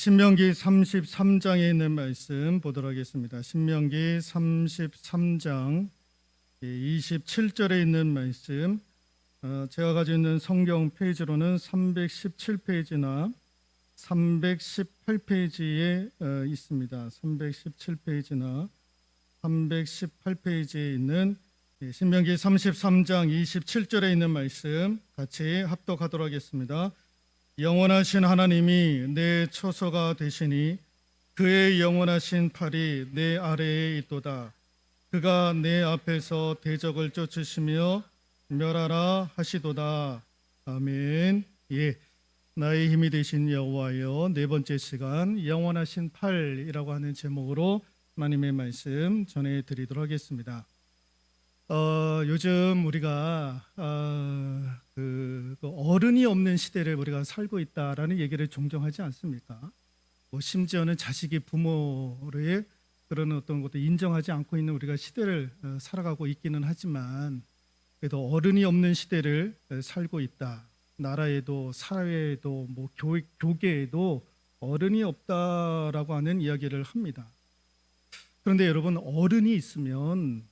신명기 33장에 있는 말씀 보도록 하겠습니다. 신명기 33장 27절에 있는 말씀, 제가 가지고 있는 성경 페이지로는 317페이지나 318페이지에 있습니다. 317페이지나 318페이지에 있는 신명기 33장 27절에 있는 말씀 같이 합독하도록 하겠습니다. 영원하신 하나님이 내 처소가 되시니 그의 영원하신 팔이 내 아래에 있도다. 그가 내 앞에서 대적을 쫓으시며 멸하라 하시도다. 아멘. 예, 나의 힘이 되신 여호와여, 네 번째 시간 영원하신 팔이라고 하는 제목으로 하나님의 말씀 전해드리도록 하겠습니다. 요즘 우리가 어른이 없는 시대를 우리가 살고 있다라는 얘기를 종종 하지 않습니까? 심지어는 자식이 부모의 그런 어떤 것도 인정하지 않고 있는 우리가 시대를 살아가고 있기는 하지만, 그래도 어른이 없는 시대를 살고 있다. 나라에도 사회에도 교계에도 어른이 없다라고 하는 이야기를 합니다. 그런데 여러분, 어른이 있으면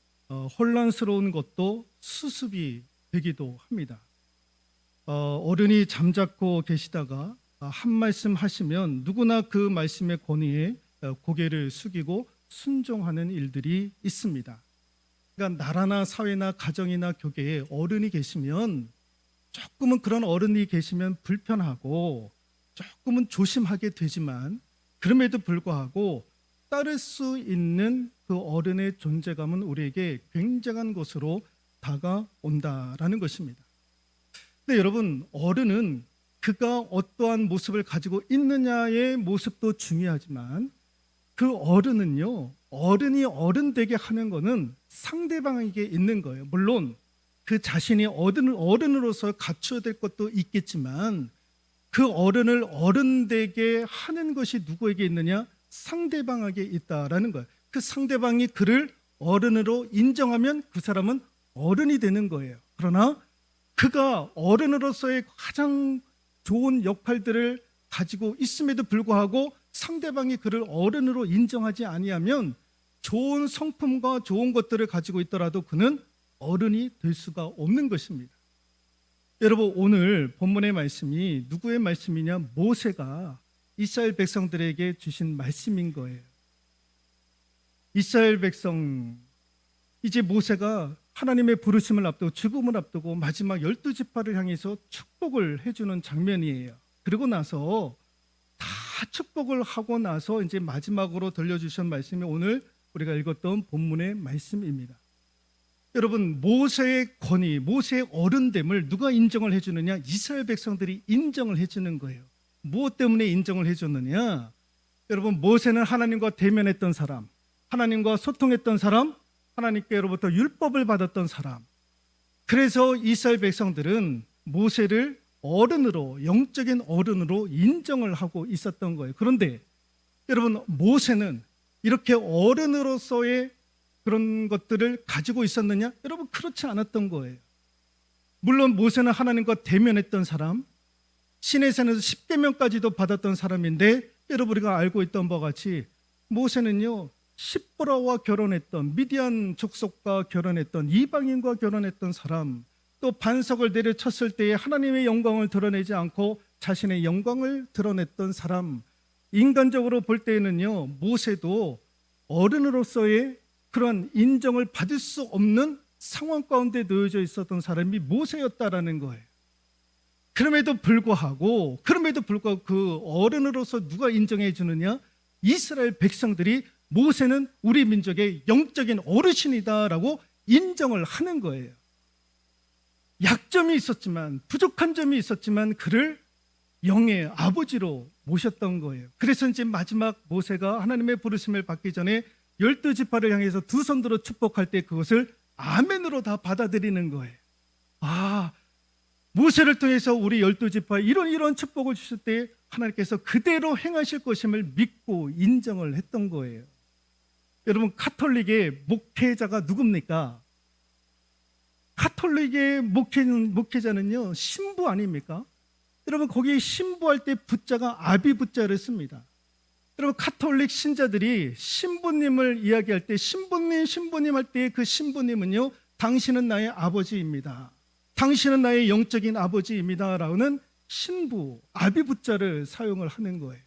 혼란스러운 것도 수습이 되기도 합니다. 어른이 잠자코 계시다가 한 말씀 하시면 누구나 그 말씀의 권위에 고개를 숙이고 순종하는 일들이 있습니다. 그러니까 나라나 사회나 가정이나 교계에 어른이 계시면 조금은 그런 어른이 계시면 불편하고 조금은 조심하게 되지만, 그럼에도 불구하고 따를 수 있는 그 어른의 존재감은 우리에게 굉장한 것으로 다가온다라는 것입니다. 근데 여러분, 어른은 그가 어떠한 모습을 가지고 있느냐의 모습도 중요하지만, 그 어른은요, 어른이 어른 되게 하는 것은 상대방에게 있는 거예요. 물론 그 자신이 어른으로서 갖춰야 될 것도 있겠지만, 그 어른을 어른 되게 하는 것이 누구에게 있느냐? 상대방에게 있다라는 거예요. 그 상대방이 그를 어른으로 인정하면 그 사람은 어른이 되는 거예요. 그러나 그가 어른으로서의 가장 좋은 역할들을 가지고 있음에도 불구하고 상대방이 그를 어른으로 인정하지 아니하면 좋은 성품과 좋은 것들을 가지고 있더라도 그는 어른이 될 수가 없는 것입니다. 여러분, 오늘 본문의 말씀이 누구의 말씀이냐? 모세가 이스라엘 백성들에게 주신 말씀인 거예요. 이스라엘 백성, 이제 모세가 하나님의 부르심을 앞두고 죽음을 앞두고 마지막 12지파를 향해서 축복을 해주는 장면이에요. 그리고 나서 다 축복을 하고 나서 이제 마지막으로 들려주신 말씀이 오늘 우리가 읽었던 본문의 말씀입니다. 여러분, 모세의 권위, 모세의 어른됨을 누가 인정을 해주느냐? 이스라엘 백성들이 인정을 해주는 거예요. 무엇 때문에 인정을 해줬느냐? 여러분, 모세는 하나님과 대면했던 사람, 하나님과 소통했던 사람, 하나님께로부터 율법을 받았던 사람. 그래서 이스라엘 백성들은 모세를 어른으로, 영적인 어른으로 인정을 하고 있었던 거예요. 그런데 여러분, 모세는 이렇게 어른으로서의 그런 것들을 가지고 있었느냐? 여러분, 그렇지 않았던 거예요. 물론 모세는 하나님과 대면했던 사람, 신의 산에서 10계명까지도 받았던 사람인데, 여러분 우리가 알고 있던 바와 같이 모세는요, 십보라와 결혼했던, 미디안 족속과 결혼했던, 이방인과 결혼했던 사람, 또 반석을 내려쳤을 때에 하나님의 영광을 드러내지 않고 자신의 영광을 드러냈던 사람. 인간적으로 볼 때에는요, 모세도 어른으로서의 그런 인정을 받을 수 없는 상황 가운데 놓여져 있었던 사람이 모세였다라는 거예요. 그럼에도 불구하고 그 어른으로서 누가 인정해 주느냐? 이스라엘 백성들이 모세는 우리 민족의 영적인 어르신이다라고 인정을 하는 거예요. 약점이 있었지만, 부족한 점이 있었지만 그를 영의 아버지로 모셨던 거예요. 그래서 이제 마지막 모세가 하나님의 부르심을 받기 전에 12지파를 향해서 두 손 들어 축복할 때 그것을 아멘으로 다 받아들이는 거예요. 모세를 통해서 우리 12지파에 이런 축복을 주실 때 하나님께서 그대로 행하실 것임을 믿고 인정을 했던 거예요. 여러분, 가톨릭의 목회자가 누굽니까? 가톨릭의 목회자는요, 신부 아닙니까? 여러분, 거기에 신부할 때 부자가 아비 부자를 씁니다. 여러분, 가톨릭 신자들이 신부님을 이야기할 때 신부님 할 때 그 신부님은요, 당신은 나의 아버지입니다, 당신은 나의 영적인 아버지입니다 라는 신부, 아비부자를 사용을 하는 거예요.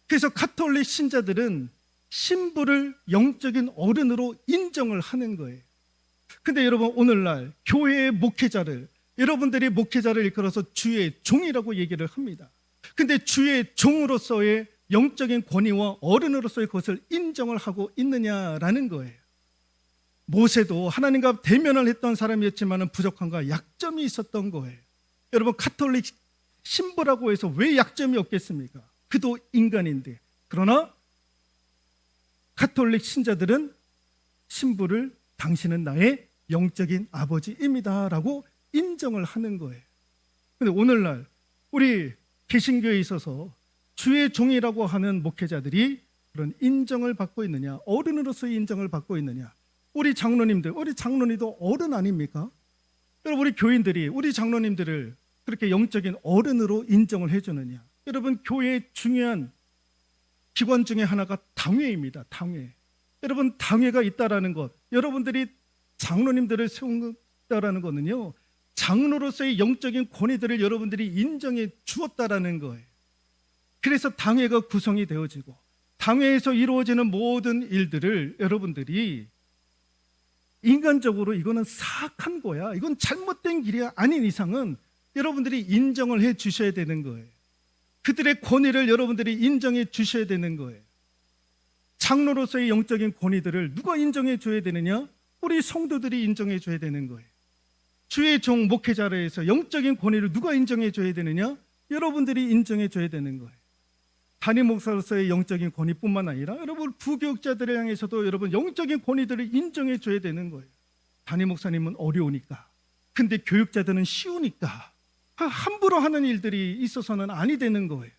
그래서 가톨릭 신자들은 신부를 영적인 어른으로 인정을 하는 거예요. 근데 여러분, 오늘날 교회의 목회자를, 여러분들이 목회자를 이끌어서 주의 종이라고 얘기를 합니다. 근데 주의 종으로서의 영적인 권위와 어른으로서의 것을 인정을 하고 있느냐라는 거예요. 모세도 하나님과 대면을 했던 사람이었지만 부족함과 약점이 있었던 거예요. 여러분, 가톨릭 신부라고 해서 왜 약점이 없겠습니까? 그도 인간인데. 그러나 가톨릭 신자들은 신부를 당신은 나의 영적인 아버지입니다 라고 인정을 하는 거예요. 그런데 오늘날 우리 개신교에 있어서 주의 종이라고 하는 목회자들이 그런 인정을 받고 있느냐, 어른으로서의 인정을 받고 있느냐. 우리 장로님들, 우리 장로님도 어른 아닙니까? 여러분, 우리 교인들이 우리 장로님들을 그렇게 영적인 어른으로 인정을 해주느냐. 여러분, 교회의 중요한 기관 중에 하나가 당회입니다. 당회. 여러분, 당회가 있다라는 것, 여러분들이 장로님들을 세운다라는 것은요, 장로로서의 영적인 권위들을 여러분들이 인정해 주었다라는 거예요. 그래서 당회가 구성이 되어지고 당회에서 이루어지는 모든 일들을 여러분들이 인간적으로 이거는 사악한 거야, 이건 잘못된 길이 아닌 이상은 여러분들이 인정을 해 주셔야 되는 거예요. 그들의 권위를 여러분들이 인정해 주셔야 되는 거예요. 장로로서의 영적인 권위들을 누가 인정해 줘야 되느냐? 우리 성도들이 인정해 줘야 되는 거예요. 주의 종 목회자로서 영적인 권위를 누가 인정해 줘야 되느냐? 여러분들이 인정해 줘야 되는 거예요. 담임 목사로서의 영적인 권위뿐만 아니라 여러분, 부교육자들을 향해서도 여러분 영적인 권위들을 인정해 줘야 되는 거예요. 담임 목사님은 어려우니까, 근데 교육자들은 쉬우니까 함부로 하는 일들이 있어서는 아니 되는 거예요.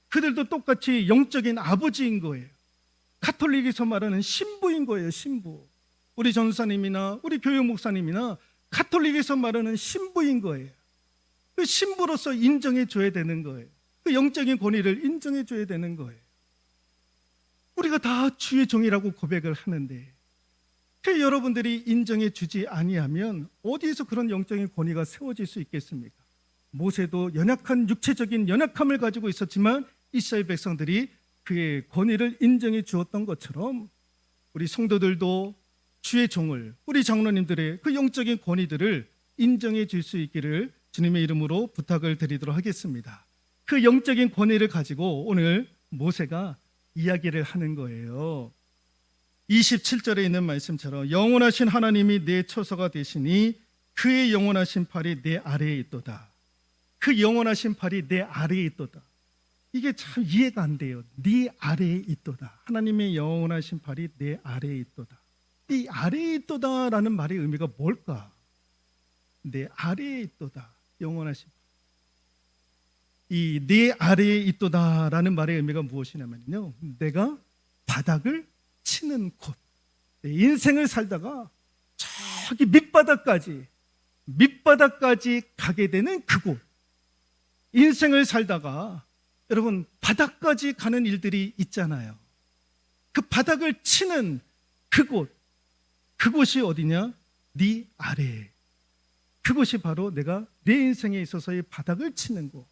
그들도 똑같이 영적인 아버지인 거예요. 가톨릭에서 말하는 신부인 거예요. 신부. 우리 전사님이나 우리 교육 목사님이나 가톨릭에서 말하는 신부인 거예요. 그 신부로서 인정해 줘야 되는 거예요. 그 영적인 권위를 인정해 줘야 되는 거예요. 우리가 다 주의 종이라고 고백을 하는데 그 여러분들이 인정해 주지 아니하면 어디에서 그런 영적인 권위가 세워질 수 있겠습니까? 모세도 연약한 육체적인 연약함을 가지고 있었지만 이스라엘 백성들이 그의 권위를 인정해 주었던 것처럼 우리 성도들도 주의 종을, 우리 장로님들의 그 영적인 권위들을 인정해 줄 수 있기를 주님의 이름으로 부탁을 드리도록 하겠습니다. 그 영적인 권위를 가지고 오늘 모세가 이야기를 하는 거예요. 27절에 있는 말씀처럼 영원하신 하나님이 내 처소가 되시니 그의 영원하신 팔이 내 아래에 있도다. 그 영원하신 팔이 내 아래에 있도다. 이게 참 이해가 안 돼요. 네 아래에 있도다. 하나님의 영원하신 팔이 내 아래에 있도다. 이 아래에 있도다라는 말의 의미가 뭘까? 내 아래에 있도다. 영원하신 팔. 이 내 아래에 있도다라는 말의 의미가 무엇이냐면요, 내가 바닥을 치는 곳. 내 인생을 살다가 저기 밑바닥까지 가게 되는 그곳. 인생을 살다가 여러분 바닥까지 가는 일들이 있잖아요. 그 바닥을 치는 그곳이 어디냐? 네 아래. 그곳이 바로 내가 내 인생에 있어서의 바닥을 치는 곳.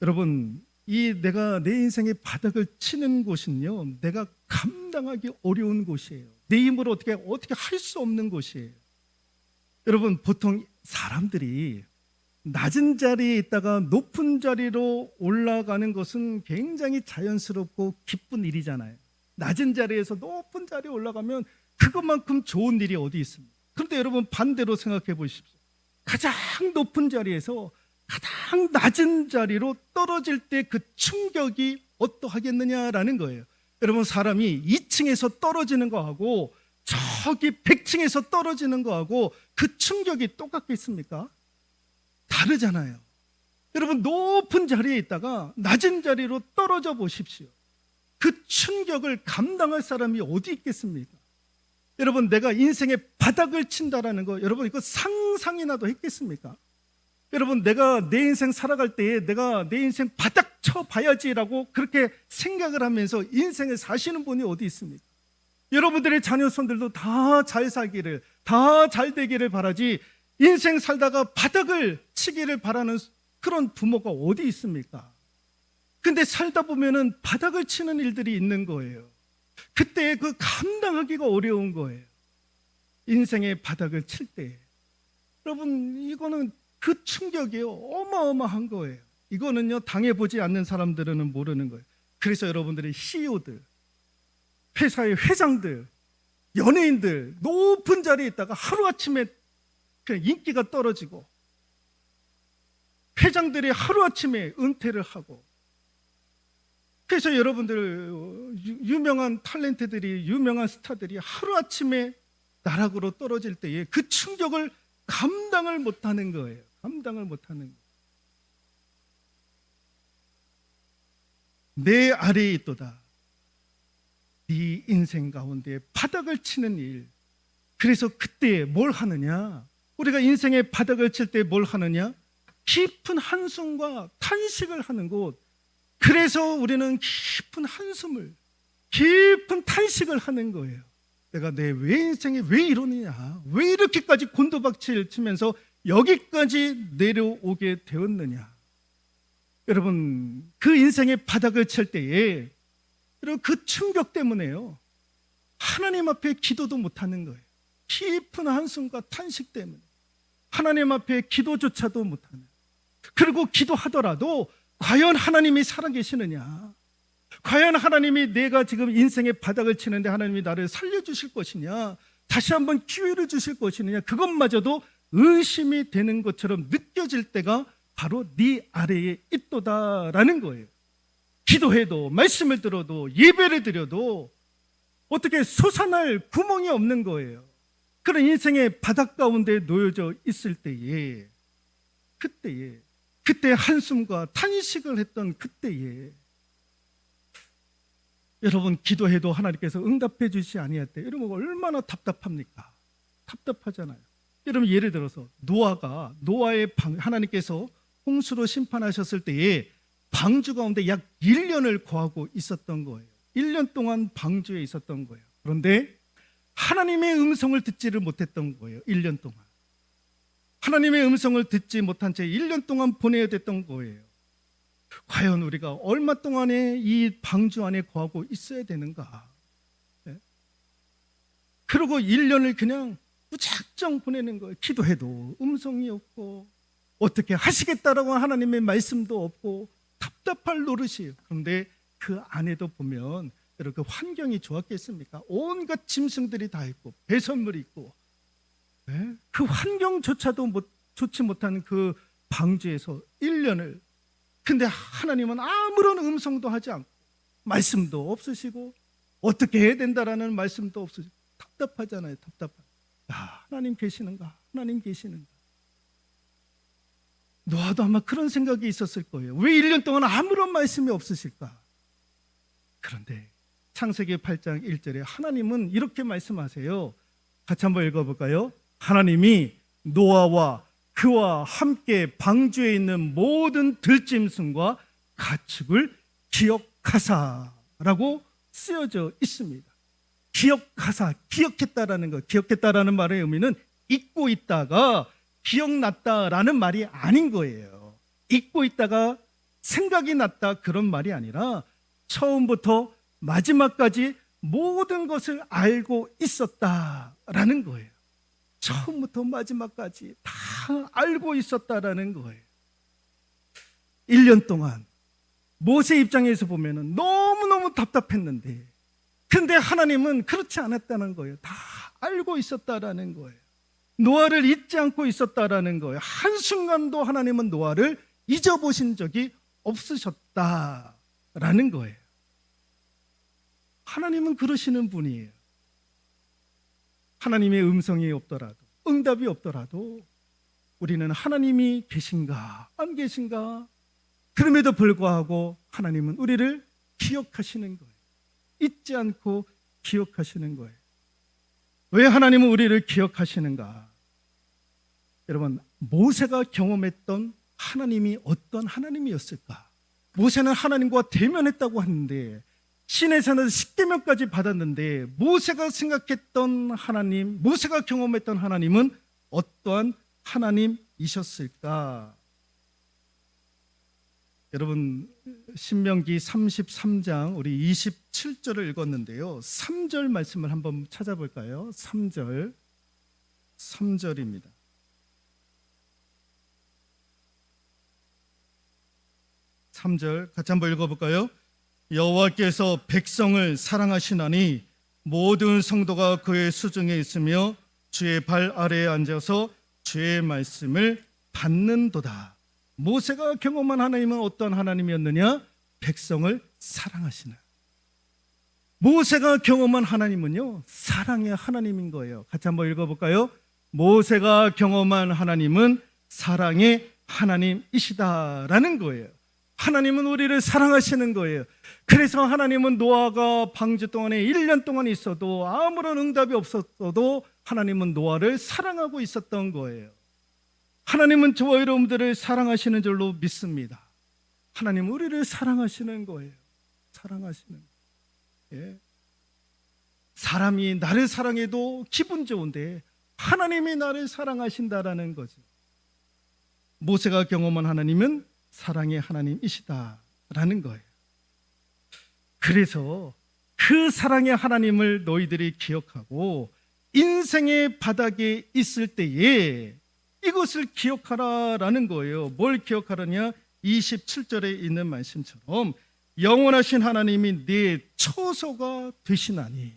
여러분, 이 내가 내 인생의 바닥을 치는 곳은요, 내가 감당하기 어려운 곳이에요. 내 힘으로 어떻게 할 수 없는 곳이에요. 여러분, 보통 사람들이 낮은 자리에 있다가 높은 자리로 올라가는 것은 굉장히 자연스럽고 기쁜 일이잖아요. 낮은 자리에서 높은 자리에 올라가면 그것만큼 좋은 일이 어디 있습니까? 그런데 여러분, 반대로 생각해 보십시오. 가장 높은 자리에서 가장 낮은 자리로 떨어질 때 그 충격이 어떠하겠느냐라는 거예요. 여러분, 사람이 2층에서 떨어지는 거하고 저기 100층에서 떨어지는 거하고 그 충격이 똑같겠습니까? 다르잖아요. 여러분, 높은 자리에 있다가 낮은 자리로 떨어져 보십시오. 그 충격을 감당할 사람이 어디 있겠습니까? 여러분, 내가 인생의 바닥을 친다라는 거, 여러분 이거 상상이나도 했겠습니까? 여러분, 내가 내 인생 살아갈 때에 내가 내 인생 바닥 쳐봐야지라고 그렇게 생각을 하면서 인생을 사시는 분이 어디 있습니까? 여러분들의 자녀 손들도 다 잘 살기를, 다 잘 되기를 바라지 인생 살다가 바닥을 치기를 바라는 그런 부모가 어디 있습니까? 근데 살다 보면은 바닥을 치는 일들이 있는 거예요. 그때 그 감당하기가 어려운 거예요. 인생의 바닥을 칠 때. 여러분, 이거는 그 충격이 어마어마한 거예요. 이거는요, 당해보지 않는 사람들은 모르는 거예요. 그래서 여러분들의 CEO들, 회사의 회장들, 연예인들, 높은 자리에 있다가 하루아침에 그냥 인기가 떨어지고, 회장들이 하루아침에 은퇴를 하고, 그래서 여러분들 유명한 탤런트들이, 유명한 스타들이 하루아침에 나락으로 떨어질 때에 그 충격을 감당을 못하는 거예요. 감당을 못하는 거예요. 내 아래에 있도다. 네 인생 가운데 바닥을 치는 일. 그래서 그때 뭘 하느냐? 우리가 인생의 바닥을 칠 때 뭘 하느냐? 깊은 한숨과 탄식을 하는 곳. 그래서 우리는 깊은 한숨을, 깊은 탄식을 하는 거예요. 내가 내 왜 인생에 왜 이러느냐? 왜 이렇게까지 곤두박질 치면서 여기까지 내려오게 되었느냐? 여러분, 그 인생의 바닥을 칠 때에 여러분, 그 충격 때문에요, 하나님 앞에 기도도 못하는 거예요. 깊은 한숨과 탄식 때문에 하나님 앞에 기도조차도 못하는. 그리고 기도하더라도 과연 하나님이 살아계시느냐? 과연 하나님이 내가 지금 인생의 바닥을 치는데 하나님이 나를 살려주실 것이냐? 다시 한번 기회를 주실 것이느냐? 그것마저도 의심이 되는 것처럼 느껴질 때가 바로 네 아래에 있도다라는 거예요. 기도해도, 말씀을 들어도, 예배를 드려도 어떻게 솟아날 구멍이 없는 거예요. 그런 인생의 바닥 가운데 놓여져 있을 때에, 그때 한숨과 탄식을 했던 그때에, 여러분, 기도해도 하나님께서 응답해 주시지 아니할 때 여러분 얼마나 답답합니까? 답답하잖아요. 여러분, 예를 들어서 노아의 하나님께서 홍수로 심판하셨을 때에 방주 가운데 약 1년을 거하고 있었던 거예요. 1년 동안 방주에 있었던 거예요. 그런데 하나님의 음성을 듣지를 못했던 거예요. 1년 동안 하나님의 음성을 듣지 못한 채 1년 동안 보내야 됐던 거예요. 과연 우리가 얼마 동안에 이 방주 안에 거하고 있어야 되는가? 네? 그리고 1년을 그냥 무작정 보내는 거예요. 기도해도 음성이 없고, 어떻게 하시겠다라고 하나님의 말씀도 없고, 답답할 노릇이에요. 그런데 그 안에도 보면 여러분, 그 환경이 좋았겠습니까? 온갖 짐승들이 다 있고 배설물이 있고, 네? 그 환경조차도 좋지 못한 그 방주에서 1년을, 근데 하나님은 아무런 음성도 하지 않고 말씀도 없으시고 어떻게 해야 된다라는 말씀도 없으시고, 답답하잖아요. 하나님 계시는가? 하나님 계시는가? 노아도 아마 그런 생각이 있었을 거예요. 왜 1년 동안 아무런 말씀이 없으실까? 그런데 창세기 8장 1절에 하나님은 이렇게 말씀하세요. 같이 한번 읽어볼까요? 하나님이 노아와 그와 함께 방주에 있는 모든 들짐승과 가축을 기억하사라고 쓰여져 있습니다. 기억하사, 기억했다라는 것. 기억했다라는 말의 의미는 잊고 있다가 기억났다라는 말이 아닌 거예요. 잊고 있다가 생각이 났다, 그런 말이 아니라 처음부터 마지막까지 모든 것을 알고 있었다라는 거예요. 처음부터 마지막까지 다 알고 있었다라는 거예요. 1년 동안 모세 입장에서 보면 너무너무 답답했는데, 근데 하나님은 그렇지 않았다는 거예요. 다 알고 있었다라는 거예요. 노아를 잊지 않고 있었다라는 거예요. 한순간도 하나님은 노아를 잊어보신 적이 없으셨다라는 거예요. 하나님은 그러시는 분이에요. 하나님의 음성이 없더라도, 응답이 없더라도 우리는 하나님이 계신가 안 계신가, 그럼에도 불구하고 하나님은 우리를 기억하시는 거예요. 잊지 않고 기억하시는 거예요. 왜 하나님은 우리를 기억하시는가? 여러분, 모세가 경험했던 하나님이 어떤 하나님이었을까? 모세는 하나님과 대면했다고 하는데, 시내산에서 십계명까지 받았는데, 모세가 생각했던 하나님, 모세가 경험했던 하나님은 어떠한 하나님이셨을까? 여러분, 신명기 33장 우리 27절을 읽었는데요, 3절 말씀을 한번 찾아볼까요? 3절입니다. 3절 같이 한번 읽어볼까요? 여호와께서 백성을 사랑하시나니 모든 성도가 그의 수중에 있으며 주의 발 아래에 앉아서 주의 말씀을 받는도다. 모세가 경험한 하나님은 어떤 하나님이었느냐? 백성을 사랑하시는. 모세가 경험한 하나님은요, 사랑의 하나님인 거예요. 같이 한번 읽어볼까요? 모세가 경험한 하나님은 사랑의 하나님이시다라는 거예요. 하나님은 우리를 사랑하시는 거예요. 그래서 하나님은 노아가 방주 동안에 1년 동안 있어도 아무런 응답이 없었어도 하나님은 노아를 사랑하고 있었던 거예요. 하나님은 저와 여러분들을 사랑하시는 줄로 믿습니다. 하나님은 우리를 사랑하시는 거예요. 사랑하시는 거예요. 예. 사람이 나를 사랑해도 기분 좋은데 하나님이 나를 사랑하신다라는 거죠. 모세가 경험한 하나님은 사랑의 하나님이시다라는 거예요. 그래서 그 사랑의 하나님을 너희들이 기억하고 인생의 바닥에 있을 때에 이것을 기억하라라는 거예요. 뭘 기억하라냐? 27절에 있는 말씀처럼 영원하신 하나님이 네 처소가 되시나니,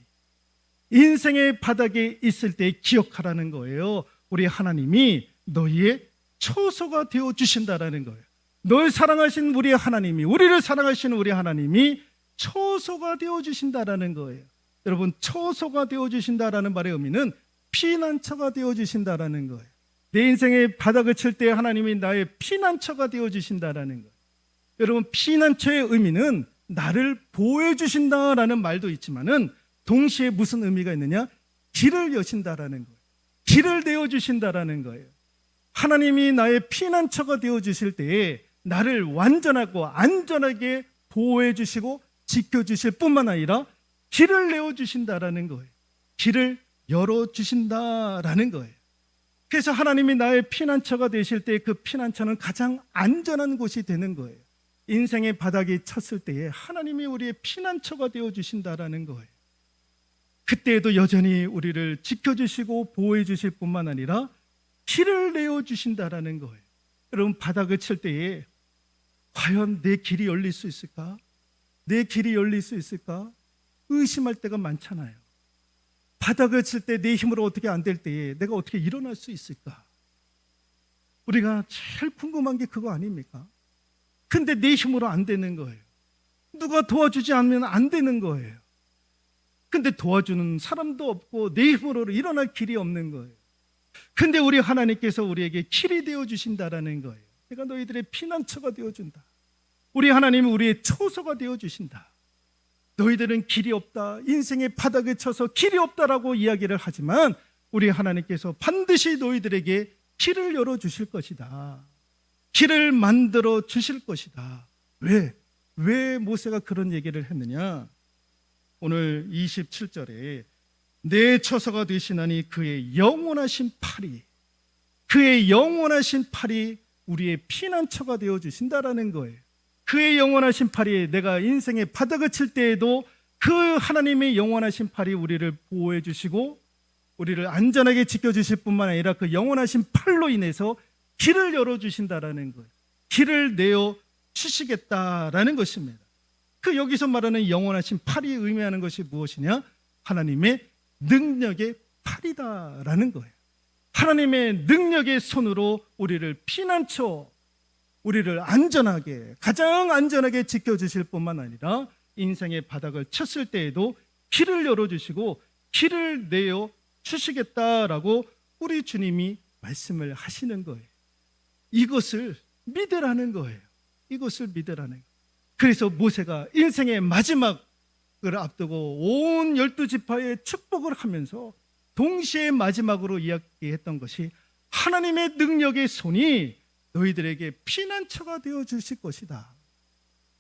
인생의 바닥에 있을 때 기억하라는 거예요. 우리 하나님이 너희의 처소가 되어 주신다라는 거예요. 널 사랑하신 우리 하나님이, 우리를 사랑하시는 우리 하나님이 처소가 되어 주신다라는 거예요. 여러분, 처소가 되어 주신다라는 말의 의미는 피난처가 되어 주신다라는 거예요. 내 인생의 바닥을 칠 때 하나님이 나의 피난처가 되어 주신다라는 거예요. 여러분, 피난처의 의미는 나를 보호해 주신다라는 말도 있지만은 동시에 무슨 의미가 있느냐? 길을 여신다라는 거예요. 길을 내어 주신다라는 거예요. 하나님이 나의 피난처가 되어 주실 때에 나를 완전하고 안전하게 보호해 주시고 지켜 주실 뿐만 아니라 길을 내어 주신다라는 거예요. 길을 열어 주신다라는 거예요. 그래서 하나님이 나의 피난처가 되실 때 그 피난처는 가장 안전한 곳이 되는 거예요. 인생의 바닥이 쳤을 때에 하나님이 우리의 피난처가 되어 주신다라는 거예요. 그때에도 여전히 우리를 지켜주시고 보호해 주실 뿐만 아니라 길을 내어 주신다라는 거예요. 여러분, 바닥을 칠 때에 과연 내 길이 열릴 수 있을까? 내 길이 열릴 수 있을까? 의심할 때가 많잖아요. 바닥을 칠 때 내 힘으로 어떻게 안 될 때에 내가 어떻게 일어날 수 있을까? 우리가 제일 궁금한 게 그거 아닙니까? 근데 내 힘으로 안 되는 거예요. 누가 도와주지 않으면 안 되는 거예요. 근데 도와주는 사람도 없고 내 힘으로 일어날 길이 없는 거예요. 근데 우리 하나님께서 우리에게 길이 되어 주신다라는 거예요. 내가 너희들의 피난처가 되어 준다. 우리 하나님이 우리의 처소가 되어 주신다. 너희들은 길이 없다, 인생의 바닥에 쳐서 길이 없다라고 이야기를 하지만 우리 하나님께서 반드시 너희들에게 길을 열어 주실 것이다. 길을 만들어 주실 것이다. 왜 모세가 그런 얘기를 했느냐? 오늘 27절에 내 처소가 되시나니 그의 영원하신 팔이, 그의 영원하신 팔이 우리의 피난처가 되어 주신다라는 거예요. 그의 영원하신 팔이, 내가 인생의 바닥을 칠 때에도 그 하나님의 영원하신 팔이 우리를 보호해 주시고 우리를 안전하게 지켜주실 뿐만 아니라 그 영원하신 팔로 인해서 길을 열어주신다라는 거예요. 길을 내어 주시겠다라는 것입니다. 그 여기서 말하는 영원하신 팔이 의미하는 것이 무엇이냐? 하나님의 능력의 팔이다라는 거예요. 하나님의 능력의 손으로 우리를 피난처, 우리를 안전하게, 가장 안전하게 지켜주실 뿐만 아니라 인생의 바닥을 쳤을 때에도 길을 열어주시고 길을 내어 주시겠다라고 우리 주님이 말씀을 하시는 거예요. 이것을 믿으라는 거예요. 이것을 믿으라는 거예요. 그래서 모세가 인생의 마지막을 앞두고 온 12지파의 축복을 하면서 동시에 마지막으로 이야기했던 것이 하나님의 능력의 손이 너희들에게 피난처가 되어 주실 것이다.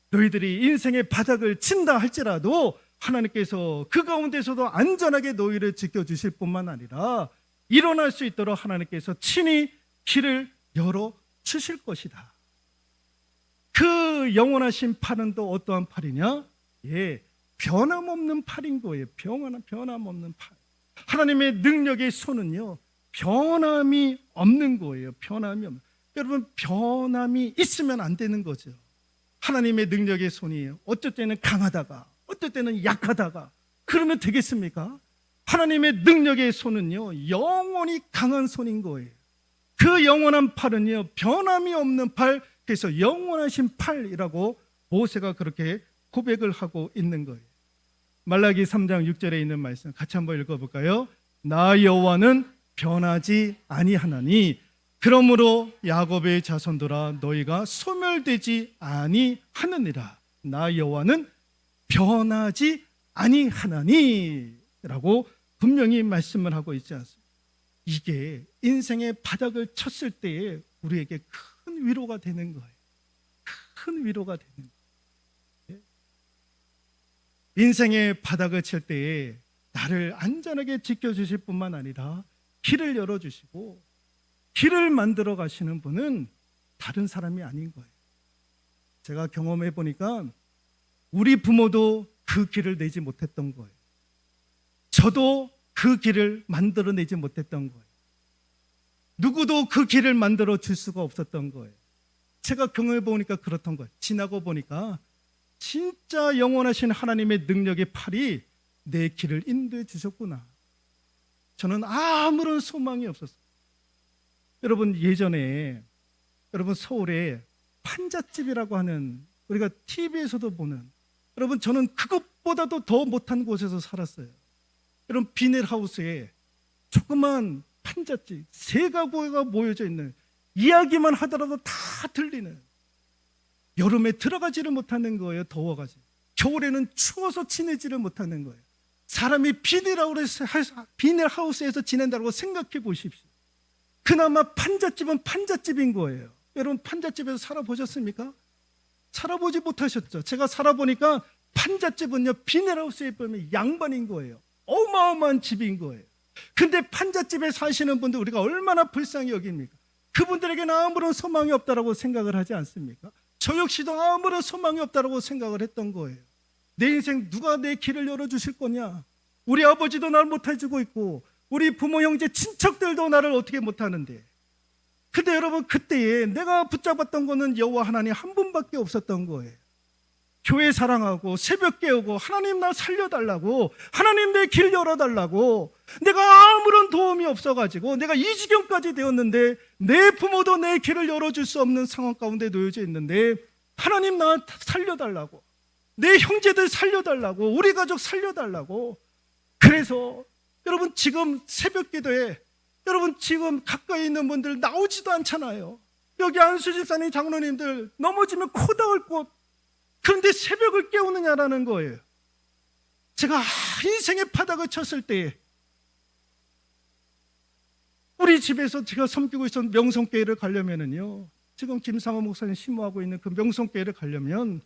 너희들이 인생의 바닥을 친다 할지라도 하나님께서 그 가운데서도 안전하게 너희를 지켜주실 뿐만 아니라 일어날 수 있도록 하나님께서 친히 길을 열어주실 것이다. 그 영원하신 팔은 또 어떠한 팔이냐? 변함없는 팔인 거예요. 변함없는 팔. 하나님의 능력의 손은요, 변함이 없는 거예요. 변함이 없는. 여러분, 변함이 있으면 안 되는 거죠. 하나님의 능력의 손이 어쩔 때는 강하다가 어쩔 때는 약하다가 그러면 되겠습니까? 하나님의 능력의 손은요, 영원히 강한 손인 거예요. 그 영원한 팔은요, 변함이 없는 팔, 그래서 영원하신 팔이라고 모세가 그렇게 고백을 하고 있는 거예요. 말라기 3장 6절에 있는 말씀 같이 한번 읽어볼까요? 나 여호와는 변하지 아니하나니 그러므로 야곱의 자손들아 너희가 소멸되지 아니하느니라. 나 여호와는 변하지 아니하나니 라고 분명히 말씀을 하고 있지 않습니까? 이게 인생의 바닥을 쳤을 때에 우리에게 큰 위로가 되는 거예요. 큰 위로가 되는 거예요. 인생의 바닥을 칠 때에 나를 안전하게 지켜주실 뿐만 아니라 길을 열어주시고 길을 만들어 가시는 분은 다른 사람이 아닌 거예요. 제가 경험해 보니까 우리 부모도 그 길을 내지 못했던 거예요. 저도 그 길을 만들어내지 못했던 거예요. 누구도 그 길을 만들어 줄 수가 없었던 거예요. 제가 경험해 보니까 그렇던 거예요. 지나고 보니까 진짜 영원하신 하나님의 능력의 팔이 내 길을 인도해 주셨구나. 저는 아무런 소망이 없었어요. 여러분, 예전에 여러분 서울에 판잣집이라고 하는, 우리가 TV에서도 보는, 여러분 저는 그것보다도 더 못한 곳에서 살았어요. 여러분, 비닐하우스에 조그만 판잣집 3가구가 모여져 있는, 이야기만 하더라도 다 들리는, 여름에 들어가지를 못하는 거예요. 더워가지고. 겨울에는 추워서 지내지를 못하는 거예요. 사람이 비닐하우스에서 지낸다고 생각해 보십시오. 그나마 판잣집은 판잣집인 거예요. 여러분, 판잣집에서 살아보셨습니까? 살아보지 못하셨죠. 제가 살아보니까 판잣집은요, 비닐하우스에 보면 양반인 거예요. 어마어마한 집인 거예요. 근데 판잣집에 사시는 분들 우리가 얼마나 불쌍히 여깁니까? 그분들에게는 아무런 소망이 없다라고 생각을 하지 않습니까? 저 역시도 아무런 소망이 없다라고 생각을 했던 거예요. 내 인생 누가 내 길을 열어주실 거냐? 우리 아버지도 나를 못해주고 있고 우리 부모, 형제, 친척들도 나를 어떻게 못하는데. 근데 여러분, 그때에 내가 붙잡았던 거는 여호와 하나님 한 분밖에 없었던 거예요. 교회 사랑하고 새벽 깨우고 하나님 나 살려달라고, 하나님 내 길 열어달라고. 내가 아무런 도움이 없어가지고 내가 이 지경까지 되었는데 내 부모도 내 길을 열어줄 수 없는 상황 가운데 놓여져 있는데 하나님 나 살려달라고, 내 형제들 살려달라고, 우리 가족 살려달라고. 그래서 여러분, 지금 새벽 기도에 여러분 지금 가까이 있는 분들 나오지도 않잖아요. 여기 안수 집사님, 장로님들 넘어지면 코다울 곳, 그런데 새벽을 깨우느냐라는 거예요. 제가 인생의 바닥을 쳤을 때 우리 집에서 제가 섬기고 있었던 명성교회를 가려면은요, 지금 김상호 목사님 심호하고 있는 그 명성교회를 가려면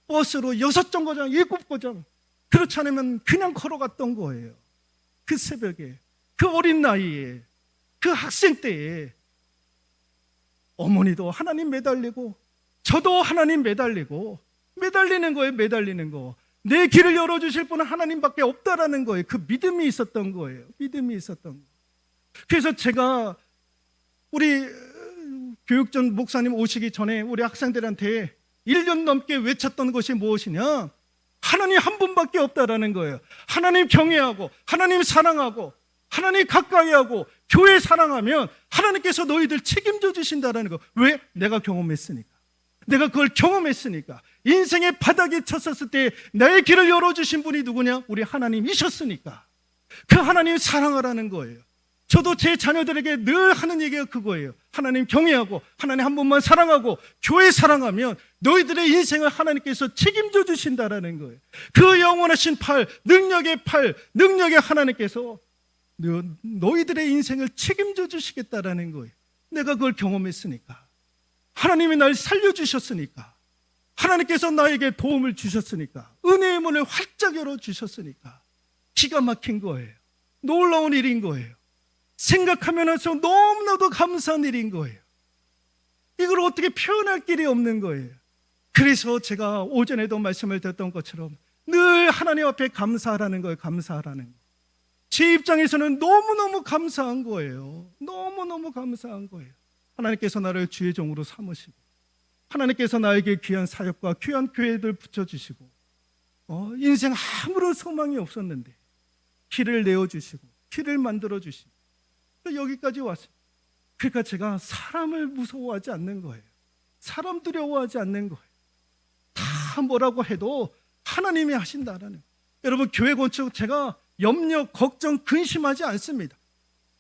버스로 6정거장, 7거장, 그렇지 않으면 그냥 걸어갔던 거예요. 그 새벽에, 그 어린 나이에, 그 학생 때에 어머니도 하나님 매달리고 저도 하나님 매달리는 거예요. 매달리는 거. 내 길을 열어주실 분은 하나님밖에 없다라는 거예요. 그 믿음이 있었던 거예요. 믿음이 있었던 거. 그래서 제가 우리 교육전 목사님 오시기 전에 우리 학생들한테 1년 넘게 외쳤던 것이 무엇이냐? 하나님 한 분밖에 없다라는 거예요. 하나님 경외하고 하나님 사랑하고 하나님 가까이하고 교회 사랑하면 하나님께서 너희들 책임져 주신다라는 거. 왜? 내가 경험했으니까. 내가 그걸 경험했으니까. 인생의 바닥에 쳤었을 때 나의 길을 열어주신 분이 누구냐? 우리 하나님이셨으니까. 그 하나님 사랑하라는 거예요. 저도 제 자녀들에게 늘 하는 얘기가 그거예요. 하나님 경외하고 하나님 한 분만 사랑하고 교회 사랑하면 너희들의 인생을 하나님께서 책임져 주신다라는 거예요. 그 영원하신 팔, 능력의 하나님께서 너희들의 인생을 책임져 주시겠다라는 거예요. 내가 그걸 경험했으니까, 하나님이 날 살려주셨으니까, 하나님께서 나에게 도움을 주셨으니까, 은혜의 문을 활짝 열어주셨으니까 기가 막힌 거예요. 놀라운 일인 거예요. 생각하면서 너무나도 감사한 일인 거예요. 이걸 어떻게 표현할 길이 없는 거예요. 그래서 제가 오전에도 말씀을 드렸던 것처럼 늘 하나님 앞에 감사하라는 거예요. 감사하라는 거. 제 입장에서는 너무너무 감사한 거예요. 너무너무 감사한 거예요. 하나님께서 나를 주의 종으로 삼으시고, 하나님께서 나에게 귀한 사역과 귀한 교회들 붙여주시고, 인생 아무런 소망이 없었는데 길을 내어주시고 길을 만들어주시고 여기까지 왔어요. 그러니까 제가 사람을 무서워하지 않는 거예요. 사람 두려워하지 않는 거예요. 다 뭐라고 해도 하나님이 하신다라는 거예요. 여러분, 교회 건축 제가 염려, 걱정, 근심하지 않습니다.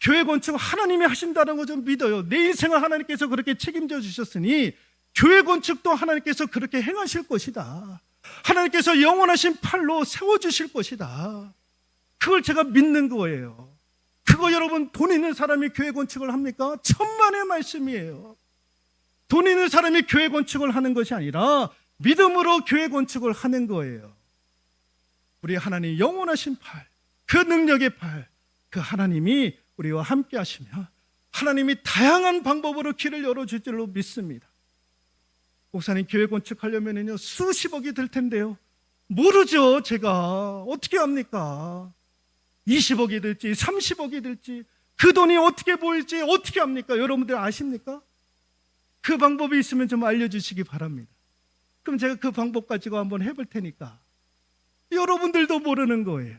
교회 건축 하나님이 하신다는 거 좀 믿어요. 내 인생을 하나님께서 그렇게 책임져 주셨으니 교회 건축도 하나님께서 그렇게 행하실 것이다. 하나님께서 영원하신 팔로 세워주실 것이다. 그걸 제가 믿는 거예요. 그거 여러분, 돈 있는 사람이 교회 건축을 합니까? 천만의 말씀이에요. 돈 있는 사람이 교회 건축을 하는 것이 아니라 믿음으로 교회 건축을 하는 거예요. 우리 하나님 영원하신 팔, 그 능력의 팔, 그 하나님이 우리와 함께 하시며 하나님이 다양한 방법으로 길을 열어줄 줄로 믿습니다. 목사님, 교회 건축하려면요 수십억이 들 텐데요. 모르죠. 제가 어떻게 합니까? 20억이 들지 30억이 들지 그 돈이 어떻게 보일지 어떻게 합니까? 여러분들 아십니까? 그 방법이 있으면 좀 알려주시기 바랍니다. 그럼 제가 그 방법 가지고 한번 해볼 테니까. 여러분들도 모르는 거예요.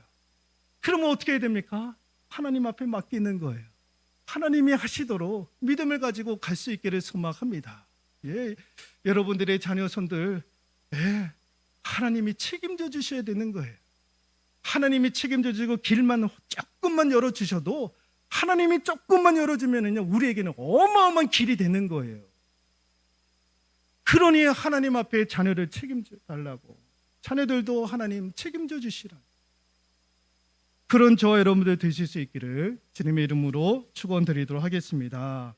그러면 어떻게 해야 됩니까? 하나님 앞에 맡기는 거예요. 하나님이 하시도록 믿음을 가지고 갈 수 있기를 소망합니다. 예, 여러분들의 자녀손들, 하나님이 책임져 주셔야 되는 거예요. 하나님이 책임져 주시고 길만 조금만 열어주셔도, 하나님이 조금만 열어주면은요 우리에게는 어마어마한 길이 되는 거예요. 그러니 하나님 앞에 자녀를 책임져 달라고, 자녀들도 하나님 책임져 주시라. 그런 저와 여러분들 되실 수 있기를 주님의 이름으로 축원드리도록 하겠습니다.